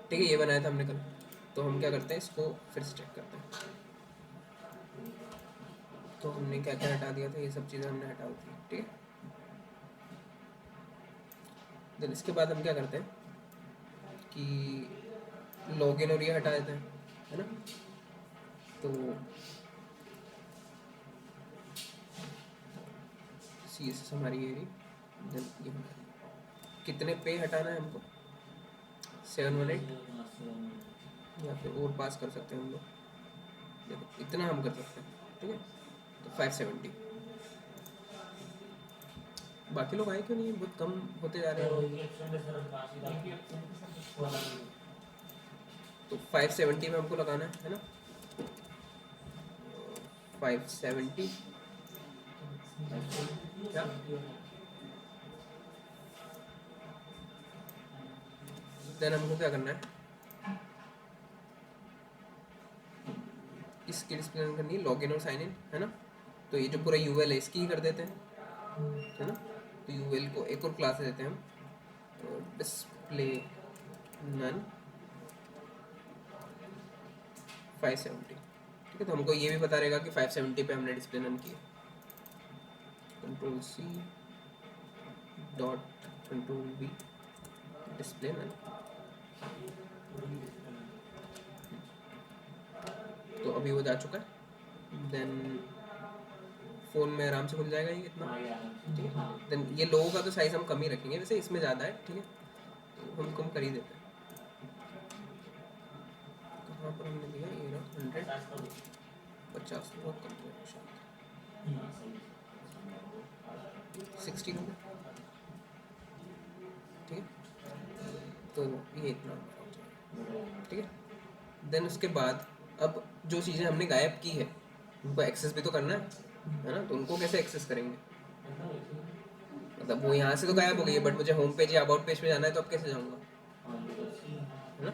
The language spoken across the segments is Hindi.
ठीक है, ये बनाया था हमने कल। तो हम क्या करते हैं, इसको फिर से चेक करते हैं। तो हमने क्या क्या हटा दिया था, ये सब चीज़ें हमने हटा दी, ठीक है। देन इसके बाद हम क्या करते हैं कि लॉगिन और ये हटा देते हैं, है ना। तो सी एस एस हमारी ये रही। देन ये कितने पे हटाना है हमको, 718, या फिर और पास कर सकते हैं हम लोग। देखो इतना हम कर सकते हैं, ठीक है। तो 570। बाकी लोग आए क्यों नहीं, बहुत कम होते जा रहे हैं। तो 570 में हमको लगाना है ना। 570 क्या, देन हमको क्या करना है, इसकी डिस्प्ले करनी है, लॉगिन और साइन इन, है ना। तो ये जो पूरा यूएल है इसकी ही कर देते हैं, है ना। तो यूएल को एक और क्लास देते हैं हम, डिस्प्ले नन 570, ठीक है। तो हमको ये भी बता रहेगा कि 570 पे हमने डिस्प्ले नन की। Control C dot control V display none. तो अभी वो जा चुका है। देन फ़ोन में आराम से खुल जाएगा ये इतना, ठीक है। देन ये लोगों का तो साइज़ हम कम ही रखेंगे, वैसे इसमें ज़्यादा है, ठीक है। तो हम कम कर ही देते हैं। कहाँ पर हमने दिया, ये रहा 100, 50 तो बहुत कम हो गया शायद, 60 हो गया, ठीक है। तो ये इतना हो जाएगा, ठीक है। देन उसके बाद अब जो चीज़ें हमने गायब की है उनको एक्सेस भी तो करना है ना। तो उनको कैसे एक्सेस करेंगे, मतलब वो यहाँ से तो गायब हो गई है, बट मुझे होम पेज या अबाउट पेज पे जाना है, तो अब कैसे जाऊँगा, है ना।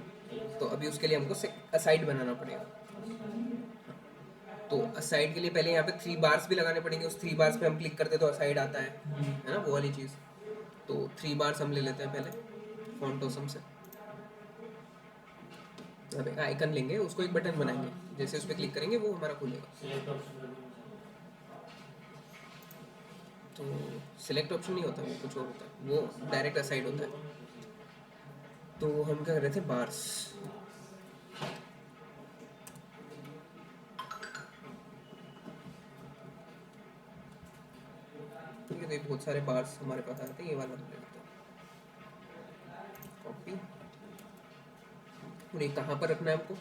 तो अभी उसके लिए हमको असाइड बनाना पड़ेगा। तो असाइड के लिए पहले यहाँ पे 3 बार्स भी लगाने पड़ेंगे। उस 3 बार्स पे हम क्लिक करते तो असाइड आता है ना, वो वाली चीज़। तो 3 बार्स हम ले लेते हैं पहले फॉन्ट ऑसम से। अब एक आइकन लेंगे, उसको एक बटन बनाएंगे, जैसे उस पर क्लिक करेंगे वो हमारा खुलेगा। तो सिलेक्ट ऑप्शन नहीं होता, वो कुछ और होता है, वो डायरेक्ट असाइड होता है। तो हम क्या कर रहे थे, बार्स, ठीक है। तो बहुत सारे बार्स हमारे पास आ रहे थे, ये वाला ले लेते हैं, कॉपी। और ये कहाँ पर रखना है हमको,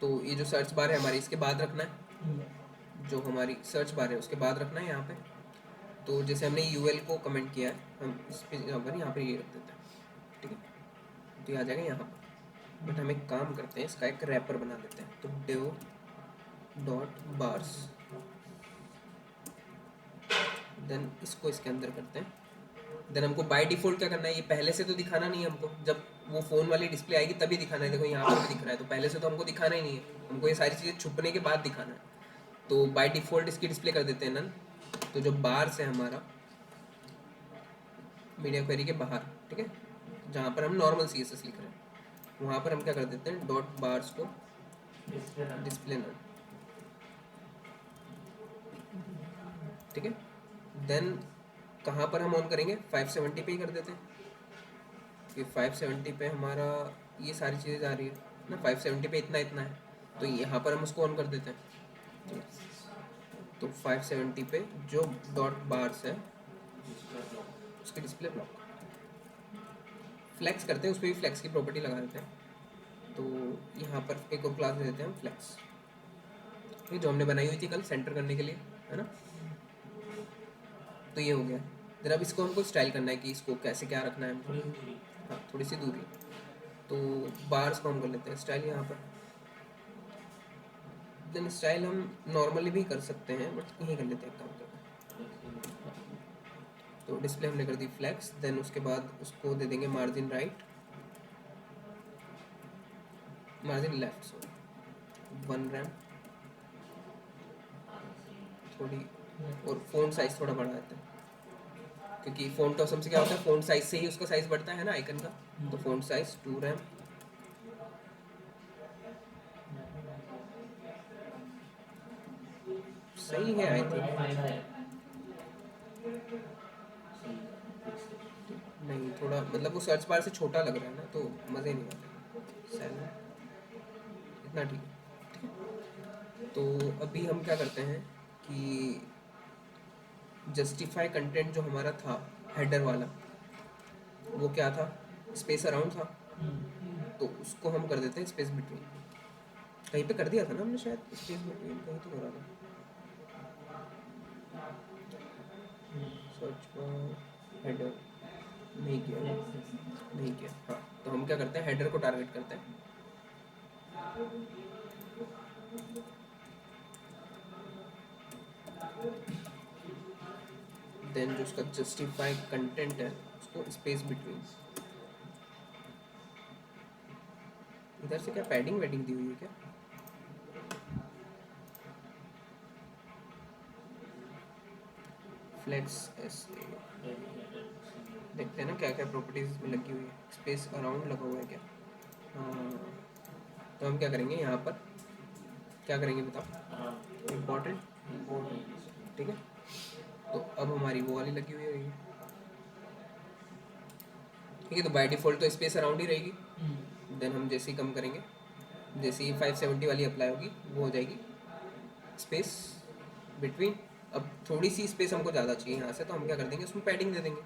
तो ये जो सर्च बार है हमारी इसके बाद रखना है, जो हमारी सर्च बार है उसके बाद रखना है यहाँ पे। तो जैसे हमने यूएल को कमेंट किया है, हम इस पे यहाँ पर ये रख देते हैं, ठीक है। तो ये आ जाएगा यहाँ पर। बट हम एक काम करते हैं, इसका एक रैपर बना देते हैं। तो डिव डॉट बार्स, देन इसको इसके अंदर करते हैं। देन हमको बाय डिफ़ॉल्ट क्या करना है, ये पहले से तो दिखाना नहीं है हमको, जब वो फ़ोन वाली डिस्प्ले आएगी तभी दिखाना है। देखो यहाँ पर भी दिख रहा है, तो पहले से तो हमको दिखाना ही नहीं है, हमको ये सारी चीज़ें छुपने के बाद दिखाना है। तो बाय डिफ़ॉल्ट इसकी डिस्प्ले कर देते हैं नन। तो जो बार्स है हमारा मीडिया क्वेरी के बाहर, ठीक है, जहाँ पर हम नॉर्मल CSS लिख रहे हैं, वहाँ पर हम क्या कर देते हैं, डॉट बार्स को डिस्प्ले नन, ठीक है। देन कहाँ पर हम ऑन करेंगे, 570 पे ही कर देते हैं। कि 570 पे हमारा ये सारी चीज़ें जा रही है ना, 570 पे इतना इतना है, तो यहाँ पर हम उसको ऑन कर देते हैं। तो 570 पे जो डॉट बार्स है उसकी डिस्प्ले ब्लॉक, फ्लेक्स करते हैं, उस पर भी फ्लेक्स की प्रॉपर्टी लगा देते हैं। तो यहाँ पर एक और क्लास दे देते हैं हम फ्लेक्स, ये जो हमने बनाई हुई थी कल सेंटर करने के लिए, है ना। तो ये हो गया। फिर अब इसको हमको स्टाइल करना है कि इसको कैसे क्या रखना है हमको, हाँ थोड़ी सी दूरी। तो बार्स को हम कर लेते हैं स्टाइल यहाँ पर। देन स्टाइल हम नॉर्मली भी कर सकते हैं, बट यहीं कर लेते हैं काम करना। तो डिस्प्ले हमने कर दी फ्लैक्स, देन उसके बाद उसको दे देंगे margin right, margin left, sorry 1 RAM थोड़ी, और फ़ॉन्ट साइज़ थोड़ा बढ़ा देते हैं, क्योंकि फ़ॉन्ट ऑसम से क्या होता है, फ़ॉन्ट साइज़ से ही उसका साइज़ बढ़ता है ना आइकन का। तो फ़ॉन्ट साइज़ 2 रैम, सही है आई थिंक। नहीं थोड़ा मतलब वो सर्च बार से छोटा लग रहा है ना, तो मज़े नहीं आते। 7 इतना ठीक है। तो अभी हम क्या करते हैं कि जस्टिफाई कंटेंट जो हमारा था हेडर वाला, वो क्या था, स्पेस अराउंड था, तो उसको हम कर देते हैं स्पेस बिटवीन। कहीं पे कर दिया था ना हमने शायद स्पेस बिटवीन, कहीं तो करा था। सर्च हेडर नहीं किया, नहीं किया। हाँ, तो हम क्या करते हैं, हेडर को टारगेट करते हैं। देन जो उसका जस्टिफाई कंटेंट है उसको स्पेस बिटवीन। इधर से क्या पैडिंग वेडिंग दी हुई है क्या? फ्लेक्स एस देखते हैं ना क्या क्या प्रॉपर्टीज में लगी हुई है। स्पेस अराउंड लगा हुआ है क्या? हाँ, तो हम क्या करेंगे यहाँ पर, क्या करेंगे बताओ, इम्पोर्टेंट, ठीक है। तो अब हमारी वो वाली लगी हुई है, ठीक है। तो बाय डिफ़ॉल्ट तो स्पेस अराउंड ही रहेगी। देन हम जैसे ही कम करेंगे, जैसे ही 570 वाली अप्लाई होगी, वो हो जाएगी स्पेस बिटवीन। अब थोड़ी सी स्पेस हमको ज़्यादा चाहिए यहाँ से, तो हम क्या कर देंगे, उसमें पैडिंग दे देंगे।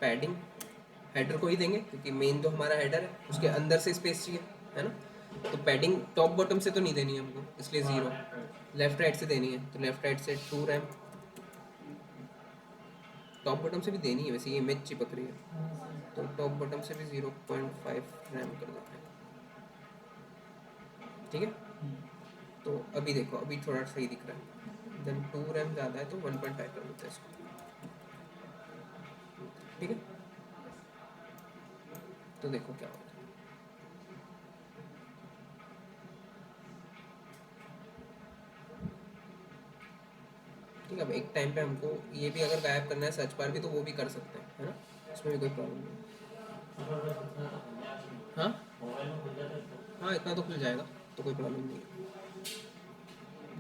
पैडिंग हेडर को ही देंगे क्योंकि मेन तो हमारा हेडर है, उसके अंदर से स्पेस चाहिए, है ना। तो पैडिंग टॉप बॉटम से तो नहीं देनी है हमको, इसलिए 0। लेफ्ट राइट से देनी है, तो लेफ्ट राइट से 2 रैम। टॉप बॉटम से भी देनी है वैसे, ये इमेज चिपक रही है, तो टॉप बॉटम से भी 0.5 रैम कर देते हैं, ठीक है। तो अभी देखो, अभी थोड़ा सही दिख रहा है। देन 2 रैम ज़्यादा है तो 1.5 कर देते हैं इसको, ठीक है। तो देखो क्या होता है। ठीक है, अब एक टाइम पे हमको ये भी अगर गायब करना है सर्च बार भी, तो वो भी कर सकते हैं, है ना, इसमें भी कोई प्रॉब्लम नहीं। हाँ हाँ, इतना तो खुल जाएगा, तो कोई प्रॉब्लम नहीं है।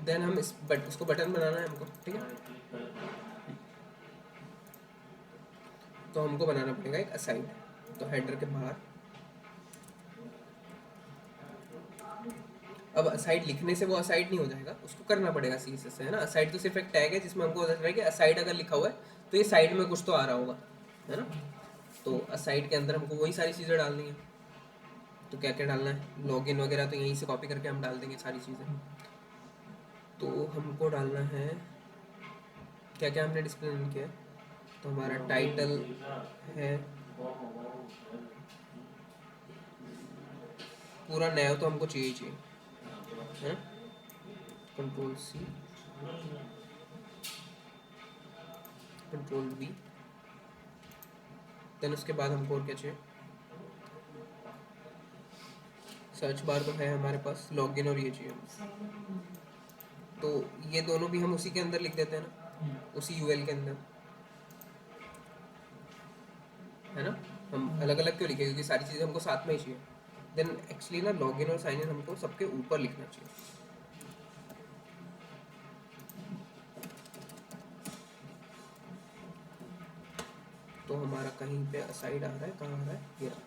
देन हम उसको बटन बनाना है हमको, ठीक है। तो हमको बनाना पड़ेगा एक असाइड, तो हेडर के बाहर। अब असाइड लिखने से वो असाइड नहीं हो जाएगा, उसको करना पड़ेगा सीएसएस से, है ना। असाइड तो सिर्फ एक टैग है जिसमें हमको पता चल रहा है कि असाइड अगर लिखा हुआ है तो ये साइड में कुछ तो आ रहा होगा, है ना। तो असाइड के अंदर हमको वही सारी चीज़ें डालनी है। तो क्या क्या डालना है, लॉगिन वगैरह तो यहीं से कॉपी करके हम डाल देंगे सारी चीज़ें। तो हमको डालना है, क्या क्या हमने डिस्प्ले नहीं किया है। तो हमारा टाइटल है पूरा नया, तो हमको चाहिए ही चाहिए, है ना। Ctrl+C, Ctrl+V। देन उसके बाद हमको और क्या चाहिए, सर्च बार तो है हमारे पास, लॉगिन और ये चाहिए। तो ये दोनों भी हम उसी के अंदर लिख देते हैं ना, उसी यूएल के अंदर, है ना। हम अलग अलग क्यों लिखे, क्योंकि सारी चीज़ें हमको साथ में ही चाहिए। देन एक्चुअली ना लॉगिन और साइन इन हमको सबके ऊपर लिखना चाहिए। तो हमारा कहीं पे असाइड आ रहा है, कहाँ आ रहा है, ये रहा।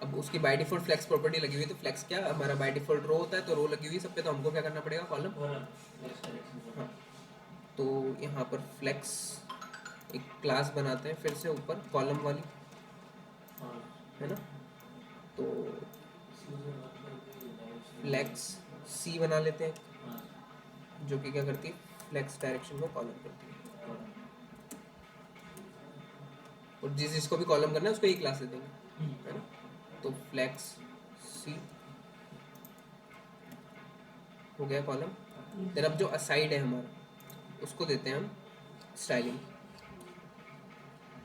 अब उसकी बाय डिफॉल्ट फ्लेक्स प्रॉपर्टी लगी हुई है, तो फ्लेक्स क्या हमारा बाय डिफॉल्ट रो होता है, तो रो लगी हुई है सब पे, तो हमको क्या करना पड़ेगा, कॉलम। हाँ, तो यहाँ पर फ्लेक्स एक क्लास बनाते हैं फिर से ऊपर कॉलम वाली, है ना। तो फ्लेक्स सी बना लेते हैं, जो कि क्या करती है, फ्लेक्स डायरेक्शन को कॉलम करती है। और जिस जिसको भी कॉलम करना है उसको एक क्लास दे देंगे, है ना। तो फ्लेक्स सी हो गया कॉलम। देन अब जो असाइड है हमारा, उसको देते हैं हम स्टाइलिंग।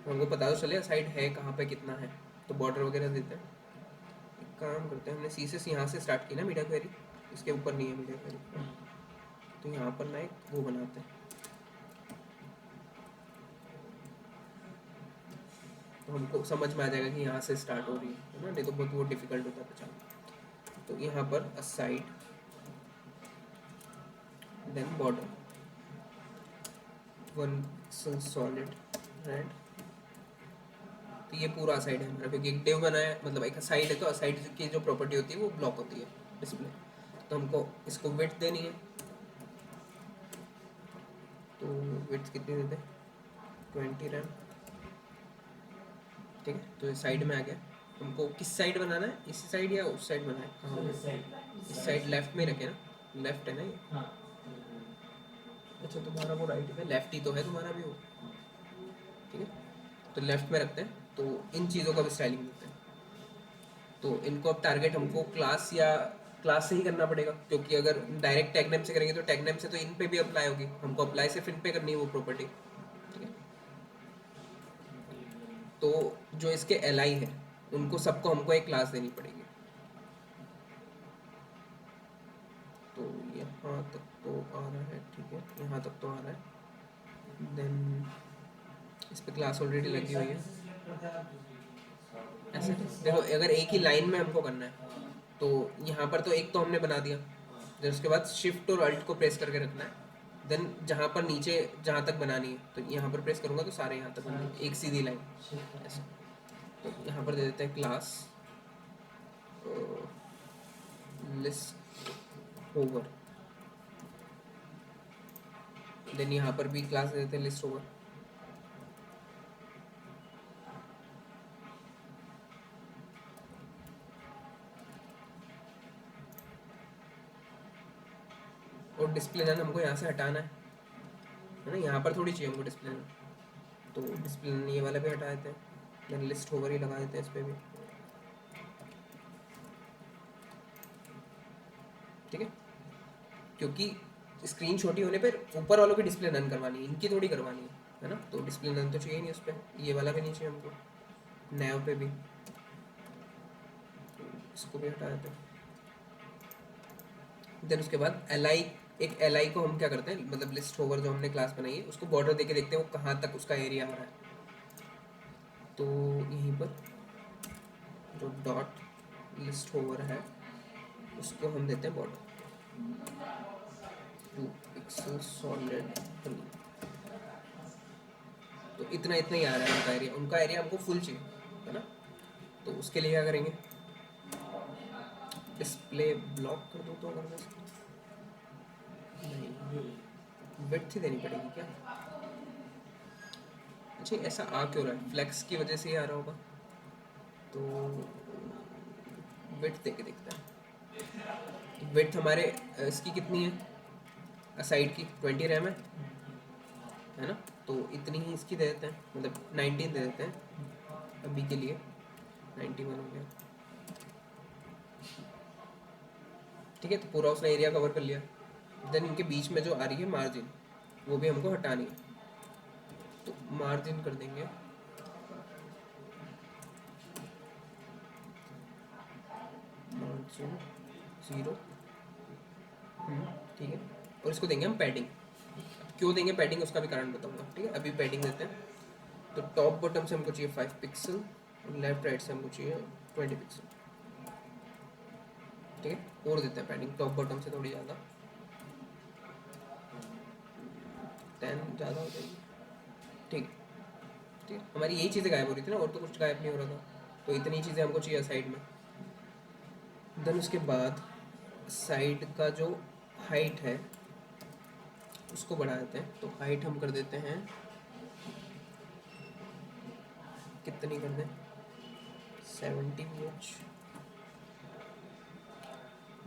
हमको पता तो चले असाइड है कहाँ पे कितना है, तो बॉर्डर वगैरह देते हैं। एक काम करते हैं, हमने सी से यहाँ से स्टार्ट की ना मीडिया क्वेरी, इसके ऊपर नहीं है मीडिया क्वेरी, तो यहाँ पर ना एक वो बनाते हैं, तो हमको समझ में आ जाएगा कि यहाँ से स्टार्ट हो रही है ना, नहीं तो बहुत वो डिफिकल्ट होता है पहचान। तो यहाँ पर aside then border 1 solid red. तो ये पूरा साइड है हमारा, क्योंकि एक डिव बना है, मतलब एक साइड है, तो साइड की जो प्रॉपर्टी होती है वो ब्लॉक होती है डिस्प्ले। तो हमको इसको विड्थ देनी है, तो विड्थ कितनी देते हैं 20 रैम। ठीक है, तो ये साइड में आ गया। हमको किस साइड बनाना है, इसी साइड या उस साइड बनाना है, कहाँ इस साइड लेफ्ट में रखे ना, लेफ्ट है ना ये। हाँ। अच्छा तुम्हारा वो राइट है, लेफ्ट ही तो है तुम्हारा भी वो। ठीक है, तो लेफ्ट में रखते हैं। तो इन चीज़ों का भी स्टाइलिंग देते हैं। तो इनको अब टारगेट हमको क्लास या क्लास से ही करना पड़ेगा, क्योंकि अगर डायरेक्ट टैगनेम से करेंगे तो टैगनेम से तो इन पे भी अप्लाई होगी, हमको अप्लाई सिर्फ इन पे करनी है वो प्रॉपर्टी। ठीक है, तो जो इसके एल आई है उनको सबको हमको एक क्लास देनी पड़ेगी। तो यहाँ तक तो आ रहा है, ठीक है, यहाँ तक तो आ रहा है। देन इस पर क्लास ऑलरेडी लगी हुई है। ऐसे देखो, अगर एक ही लाइन में हमको करना है तो यहाँ पर तो एक तो हमने बना दिया, फिर उसके बाद शिफ्ट और अल्ट को प्रेस करके रखना है। देन जहाँ पर नीचे जहाँ तक बनानी है तो यहाँ पर प्रेस करूँगा तो सारे यहाँ तक बनाएंगे, एक सीधी लाइन ऐसे। तो यहाँ पर दे देते हैं क्लास लिस्ट ओवर। देन यहाँ पर भी क्लास दे देते हैं लिस्ट ओवर। और डिस्प्ले नन हमको यहाँ से हटाना है ना, यहाँ पर थोड़ी चाहिए हमको डिस्प्ले नन, तो डिस्प्ले नन ये वाला भी हटा देते हैं। देन लिस्ट ओवर ही लगा देते हैं इस पर भी। ठीक है, क्योंकि स्क्रीन छोटी होने पर ऊपर वालों की डिस्प्ले नन करवानी है, इनकी थोड़ी करवानी है ना। तो डिस्प्ले नन तो चाहिए नहीं उस पर, ये वाला भी नहीं चाहिए हमको, नैव पे भी। इसको भी हटा देते हैं। देन उसके बाद एल आई, एक एल आई को हम क्या करते हैं, मतलब लिस्ट ओवर जो हमने क्लास बनाई है उसको बॉर्डर देके देखते हैं वो कहाँ तक उसका एरिया आ रहा है। तो यहीं पर जो डॉट लिस्ट ओवर है उसको हम देते हैं बॉर्डर 2 पिक्सल सॉलिड 3। तो इतना इतना ही आ रहा है उनका एरिया हमको फुल चाहिए है ना। तो उसके लिए क्या करेंगे, डिस्प्ले ब्लॉक कर दो। तो अगर मैं नहीं, विड्थ ही देनी पड़ेगी क्या। अच्छा ऐसा आ क्यों रहा है, फ्लेक्स की वजह से ही आ रहा होगा। तो विड्थ दे के देखते हैं। विड्थ हमारे इसकी कितनी है, साइड की 20 रैम है ना। तो इतनी ही इसकी दे देते हैं, मतलब 19 दे देते हैं अभी के लिए। 91 हो गया। ठीक है, तो पूरा उसने एरिया कवर कर लिया। देन इनके बीच में जो आ रही है मार्जिन वो भी हमको हटानी है, तो मार्जिन कर देंगे मार्जिन 0। ठीक है, और इसको देंगे हम पैडिंग। क्यों देंगे पैडिंग उसका भी कारण बताऊंगा। ठीक है, अभी पैडिंग देते हैं। तो टॉप बॉटम से हमको चाहिए 5 पिक्सल और लेफ्ट राइट से हमको चाहिए 20 पिक्सल। ठीक है, और देते हैं पैडिंग टॉप बॉटम से थोड़ी ज़्यादा, 10 ज़्यादा हो जाएगी। ठीक ठीक, हमारी यही चीज़ें गायब हो रही थी ना, और तो कुछ गायब नहीं हो रहा था। तो इतनी चीज़ें हमको चाहिए साइड में। देन उसके बाद साइड का जो हाइट है उसको बढ़ा देते हैं। तो हाइट हम कर देते हैं, कितनी कर दें, 70 इंच।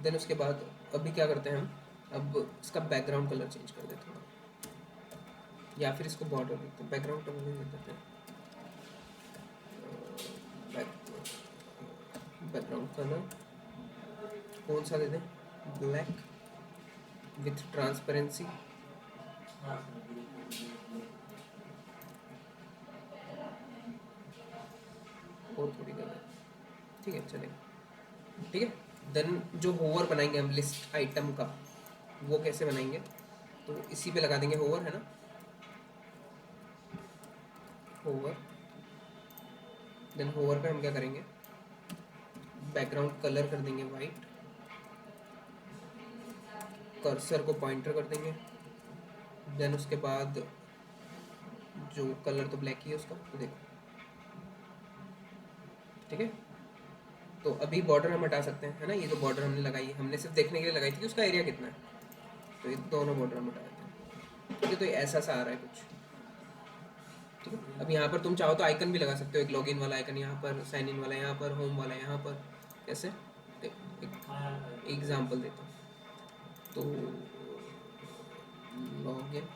देन उसके बाद अभी क्या करते हैं हम, अब इसका बैकग्राउंड कलर चेंज कर देते हैं, या फिर इसको बॉर्डर देते हैं, बैकग्राउंड कलर नहीं देते हैं। बैकग्राउंड कलर कौन सा दे दें, ब्लैक विथ ट्रांसपेरेंसी। और थोड़ी कलर, ठीक है चलेगा। ठीक है, देन जो होवर बनाएंगे हम लिस्ट आइटम का, वो कैसे बनाएंगे, तो इसी पे लगा देंगे होवर, है ना, होवर। देन होवर पे हम क्या करेंगे, बैकग्राउंड कलर कर देंगे वाइट। कर्सर को पॉइंटर कर देंगे। देन उसके बाद जो कलर तो ब्लैक ही है उसका, तो देखो ठीक है। तो अभी बॉर्डर हम हटा सकते हैं, है ना। ये जो बॉर्डर हमने लगाई है, हमने सिर्फ देखने के लिए लगाई थी कि उसका एरिया कितना है, तो ये दोनों बॉर्डर हम हटा देते हैं, ठीक है। तो ये ऐसा सा आ रहा है कुछ, ठीक है। अब यहाँ पर तुम चाहो तो आइकन भी लगा सकते हो, एक लॉगिन वाला आइकन यहाँ पर, साइन इन वाला यहाँ पर, होम वाला यहाँ पर, कैसे एक एग्जाम्पल देता हूँ। तो लॉगिन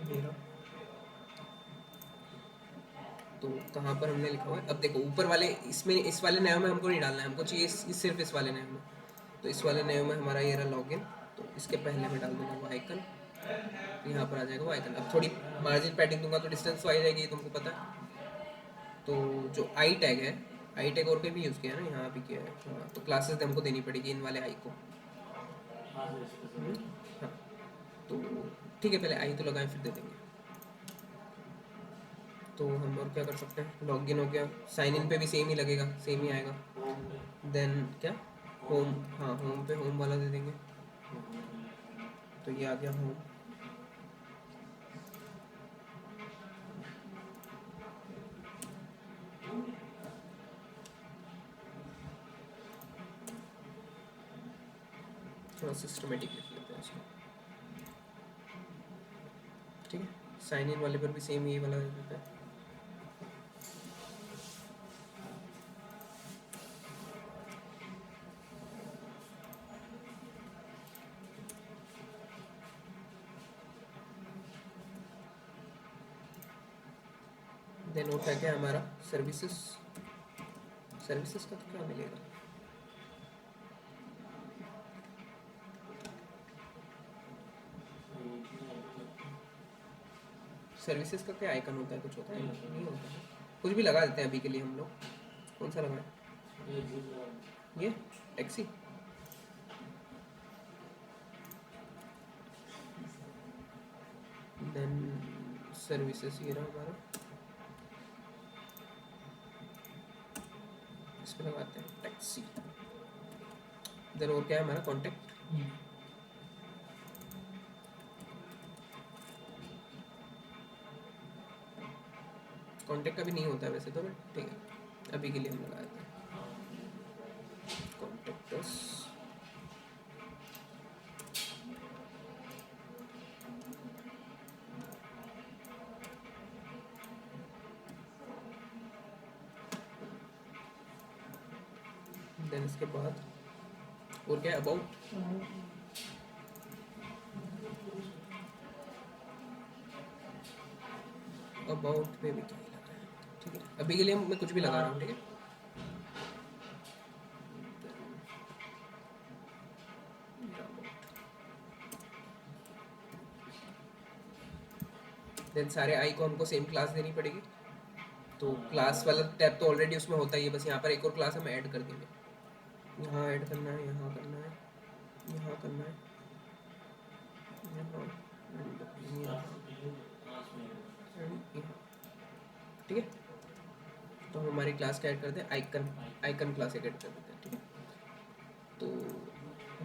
मेरा, तो कहाँ पर हमने लिखा हुआ है, अब देखो ऊपर वाले इसमें, इस वाले नए में हमको नहीं डालना है, हमको चाहिए सिर्फ इस वाले नए में। तो इस वाले नए में हमारा ये रहा लॉगिन, तो इसके पहले में डाल दूंगा वो आइकन, यहाँ पर आ जाएगा वो आइकन। अब थोड़ी मार्जिन पैडिंग दूंगा तो डिस्टेंस तो आ जाएगी, ये तुमको पता है। तो जो आई टैग है, आई टैग और पे भी यूज़ किया है ना, यहाँ भी किया है, हाँ। तो क्लासेस हमको देनी पड़ेगी इन वाले आई को, हाँ। तो ठीक है, पहले आई तो लगाएं फिर दे देंगे। तो हम और क्या कर सकते हैं, लॉगिन हो गया, साइन इन पे भी सेम ही लगेगा, सेम ही आएगा। देन क्या, होम, हाँ होम पे होम वाला दे देंगे, तो ये आ गया होम। थोड़ा सिस्टमेटिक लिख लेते हैं इसको, ठीक है। साइन इन वाले पर भी सेम ये वाला दे देते हैं। देन वो क्या है हमारा सर्विसेज, सर्विसेज का तो क्या मिलेगा, सर्विसेज का क्या आइकन होता है, कुछ होता है नहीं होता है, कुछ भी लगा देते हैं अभी के लिए हम लोग। कौन सा लगाएं, ये टैक्सी, देन सर्विसेज ये रहा हमारा, इस पर लगाते हैं टैक्सी। देन और क्या है हमारा कॉन्टैक्ट, कॉन्टैक्ट का भी नहीं होता है वैसे तो, बट ठीक है अभी के लिए हम लगा देते हैं कॉन्टैक्टस। देन इसके बाद और क्या है, अबाउट, अबाउट पे भी क्या लगा है, ठीक है। अभी के लिए मैं कुछ भी लगा रहा हूँ, ठीक है। देन सारे आई को हमको सेम क्लास देनी पड़ेगी, तो क्लास वाला टैब तो ऑलरेडी उसमें होता ही है, बस यहाँ पर एक और क्लास हम ऐड कर देंगे। यहाँ ऐड करना है, यहाँ करना है, यहाँ करना है, यहाँ ठीक है। तो हम हमारी क्लास का ऐड करते हैं आइकन, आइकन क्लास एक ऐड कर देते हैं, ठीक है। तो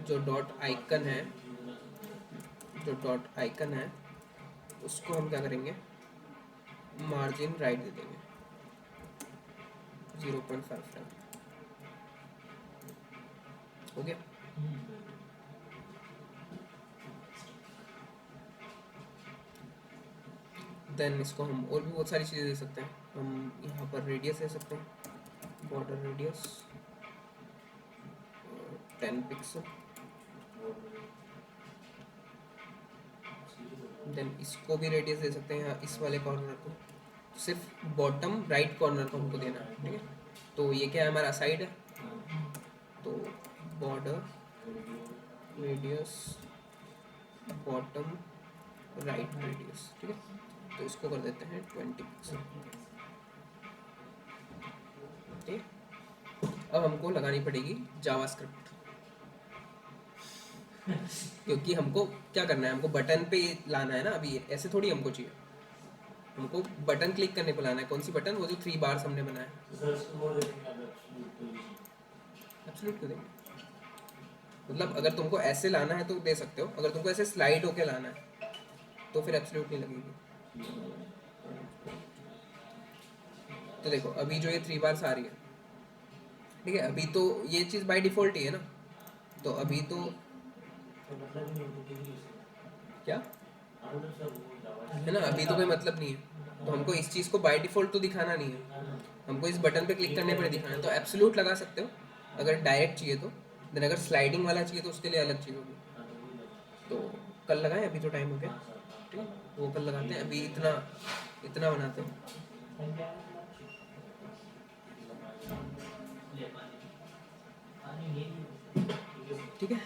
जो डॉट आइकन है, जो डॉट आइकन है उसको हम क्या करेंगे, मार्जिन राइट दे देंगे 0.55, हो गया। देन इसको हम और भी बहुत सारी चीज़ें दे सकते हैं, हम यहाँ पर रेडियस दे सकते हैं, बॉर्डर रेडियस 10 पिक्सल। देन इसको भी रेडियस दे सकते हैं, यहाँ इस वाले कॉर्नर को, सिर्फ बॉटम राइट कॉर्नर को हमको देना है, ठीक है। तो ये क्या है हमारा साइड है, तो border radius bottom right radius, ठीक है। तो इसको कर देते हैं 20 पिक्सल, ठीक। अब हमको लगानी पड़ेगी जावास्क्रिप्ट, क्योंकि हमको क्या करना है, हमको बटन पे लाना है ना, अभी ऐसे थोड़ी हमको चाहिए, हमको बटन क्लिक करने पे लाना है। कौन सी बटन, वो जो 3 बार्स हमने बनाया, एब्सोल्यूट को देंगे, मतलब अगर तुमको ऐसे लाना है तो दे सकते हो, अगर तुमको ऐसे स्लाइड होके लाना है तो फिर एब्सोल्यूट नहीं लगेगी। तो देखो अभी जो ये 3 बार्स आ रही है, ठीक है, अभी तो ये चीज़ बाय डिफ़ॉल्ट ही है ना, तो अभी तो क्या है ना, अभी तो कोई मतलब नहीं है, तो हमको इस चीज़ को बाय डिफ़ॉल्ट तो दिखाना नहीं है, हमको इस बटन पे क्लिक करने पर दिखाना है। तो एब्सोल्यूट लगा सकते हो अगर डायरेक्ट चाहिए तो, देन अगर स्लाइडिंग वाला चाहिए तो उसके लिए अलग चीज़ होगी। तो कल लगाएं, अभी तो टाइम हो गया, ठीक है, वो कल लगाते हैं, अभी इतना इतना बनाते हैं, ठीक है।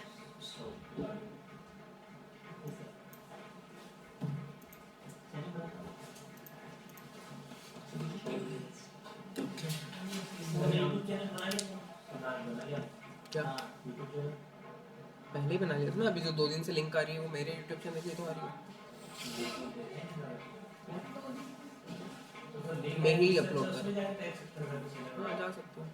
क्या पहले ही बना लिया था ना, अभी जो 2 दिन से लिंक आ रही है वो मेरे यूट्यूब चैनल की तो आ रही है, मैं ही अपलोड कर रहा हूँ। हाँ जा सकते हो।